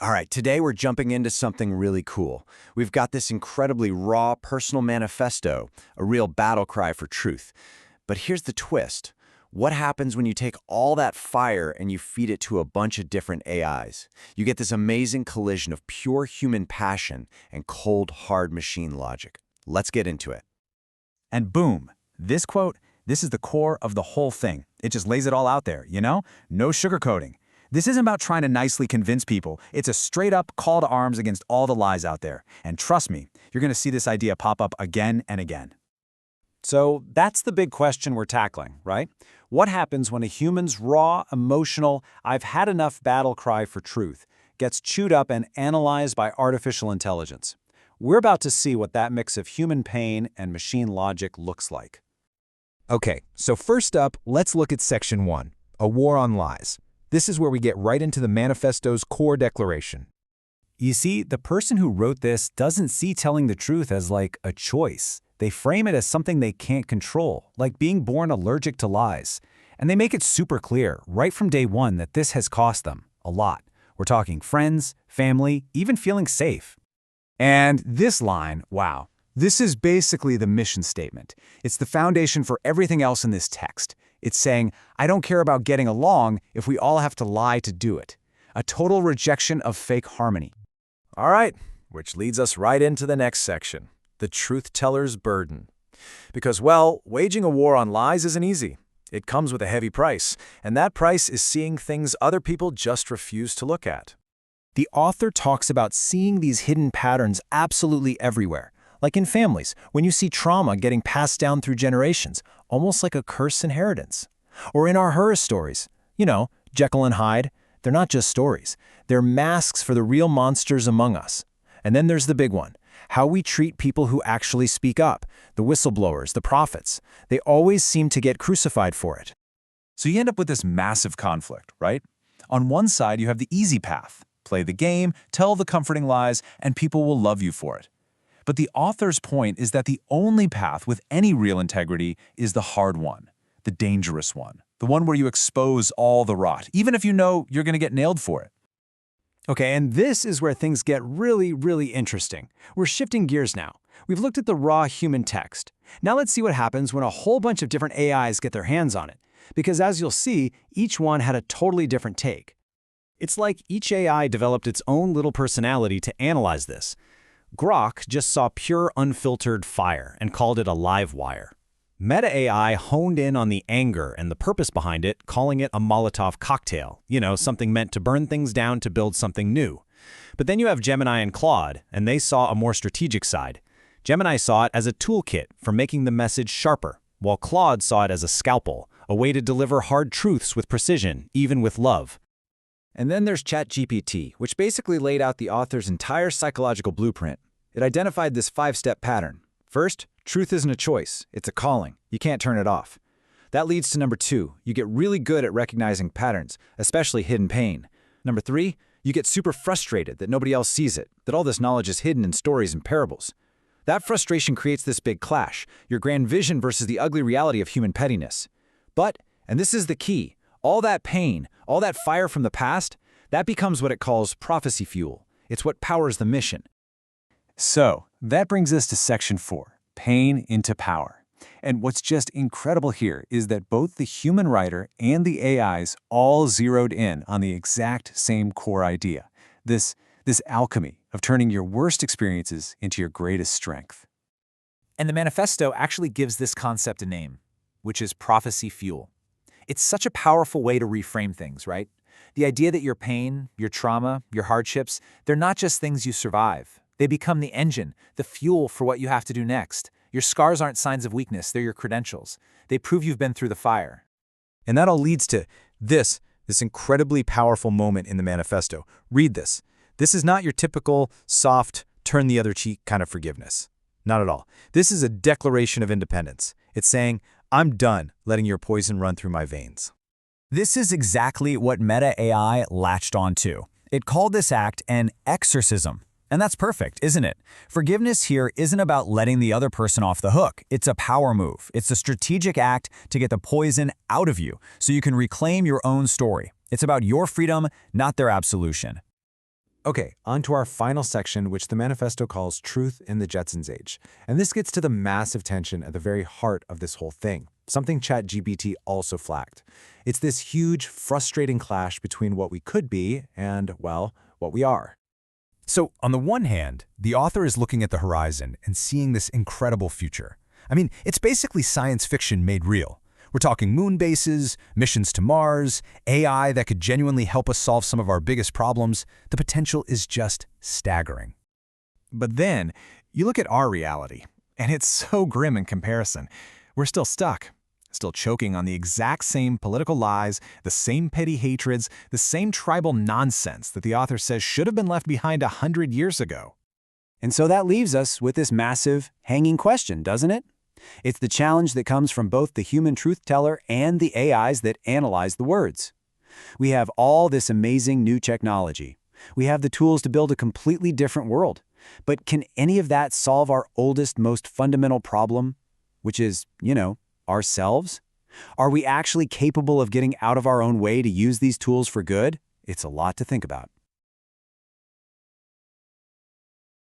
All right, today we're jumping into something really cool. We've got this incredibly raw personal manifesto, a real battle cry for truth. But here's the twist. What happens when you take all that fire and you feed it to a bunch of different AIs? You get this amazing collision of pure human passion and cold, hard machine logic. Let's get into it. And boom, this quote, this is the core of the whole thing. It just lays it all out there, you know? No sugarcoating. This isn't about trying to nicely convince people. It's a straight-up call to arms against all the lies out there. And trust me, you're going to see this idea pop up again and again. So that's the big question we're tackling, right? What happens when a human's raw, emotional, I've had enough battle cry for truth gets chewed up and analyzed by artificial intelligence? We're about to see what that mix of human pain and machine logic looks like. Okay, so first up, let's look at Section 1, a war on lies. This is where we get right into the manifesto's core declaration. You see, the person who wrote this doesn't see telling the truth as like a choice. They frame it as something they can't control, like being born allergic to lies. And they make it super clear, right from day one, that this has cost them a lot. We're talking friends, family, even feeling safe. And this line, wow, this is basically the mission statement. It's the foundation for everything else in this text. It's saying, I don't care about getting along if we all have to lie to do it. A total rejection of fake harmony. All right, which leads us right into the next section, the truth teller's burden. Because, well, waging a war on lies isn't easy. It comes with a heavy price, and that price is seeing things other people just refuse to look at. The author talks about seeing these hidden patterns absolutely everywhere. Like in families, when you see trauma getting passed down through generations, almost like a cursed inheritance. Or in our horror stories, you know, Jekyll and Hyde, they're not just stories. They're masks for the real monsters among us. And then there's the big one, how we treat people who actually speak up, the whistleblowers, the prophets. They always seem to get crucified for it. So you end up with this massive conflict, right? On one side, you have the easy path. Play the game, tell the comforting lies, and people will love you for it. But the author's point is that the only path with any real integrity is the hard one, the dangerous one, the one where you expose all the rot, even if you know you're going to get nailed for it. Okay, and this is where things get really, really interesting. We're shifting gears now. We've looked at the raw human text. Now let's see what happens when a whole bunch of different AIs get their hands on it. Because as you'll see, each one had a totally different take. It's like each AI developed its own little personality to analyze this. Grok just saw pure unfiltered fire and called it a live wire. Meta AI honed in on the anger and the purpose behind it, calling it a Molotov cocktail, you know, something meant to burn things down to build something new. But then you have Gemini and Claude, and they saw a more strategic side. Gemini saw it as a toolkit for making the message sharper, while Claude saw it as a scalpel, a way to deliver hard truths with precision, even with love. And then there's ChatGPT, which basically laid out the author's entire psychological blueprint. It identified this 5-step pattern. First, truth isn't a choice, it's a calling. You can't turn it off. That leads to number 2, you get really good at recognizing patterns, especially hidden pain. Number 3, you get super frustrated that nobody else sees it, that all this knowledge is hidden in stories and parables. That frustration creates this big clash, your grand vision versus the ugly reality of human pettiness. But, and this is the key, all that pain, all that fire from the past, that becomes what it calls prophecy fuel. It's what powers the mission. So that brings us to Section 4, pain into power. And what's just incredible here is that both the human writer and the AIs all zeroed in on the exact same core idea, this alchemy of turning your worst experiences into your greatest strength. And the manifesto actually gives this concept a name, which is prophecy fuel. It's such a powerful way to reframe things, right? The idea that your pain, your trauma, your hardships, they're not just things you survive. They become the engine, the fuel for what you have to do next. Your scars aren't signs of weakness, they're your credentials. They prove you've been through the fire. And that all leads to this incredibly powerful moment in the manifesto. Read this. This is not your typical soft, turn the other cheek kind of forgiveness. Not at all. This is a declaration of independence. It's saying, I'm done letting your poison run through my veins. This is exactly what Meta AI latched onto. It called this act an exorcism. And that's perfect, isn't it? Forgiveness here isn't about letting the other person off the hook. It's a power move. It's a strategic act to get the poison out of you so you can reclaim your own story. It's about your freedom, not their absolution. Okay, on to our final section, which the manifesto calls Truth in the Jetsons Age. And this gets to the massive tension at the very heart of this whole thing, something ChatGPT also flagged. It's this huge, frustrating clash between what we could be and, well, what we are. So, on the one hand, the author is looking at the horizon and seeing this incredible future. I mean, it's basically science fiction made real. We're talking moon bases, missions to Mars, AI that could genuinely help us solve some of our biggest problems. The potential is just staggering. But then, you look at our reality, and it's so grim in comparison. We're still stuck, still choking on the exact same political lies, the same petty hatreds, the same tribal nonsense that the author says should have been left behind 100 years ago. And so that leaves us with this massive, hanging question, doesn't it? It's the challenge that comes from both the human truth teller and the AIs that analyze the words. We have all this amazing new technology. We have the tools to build a completely different world. But can any of that solve our oldest, most fundamental problem, which is, ourselves? Are we actually capable of getting out of our own way to use these tools for good? It's a lot to think about.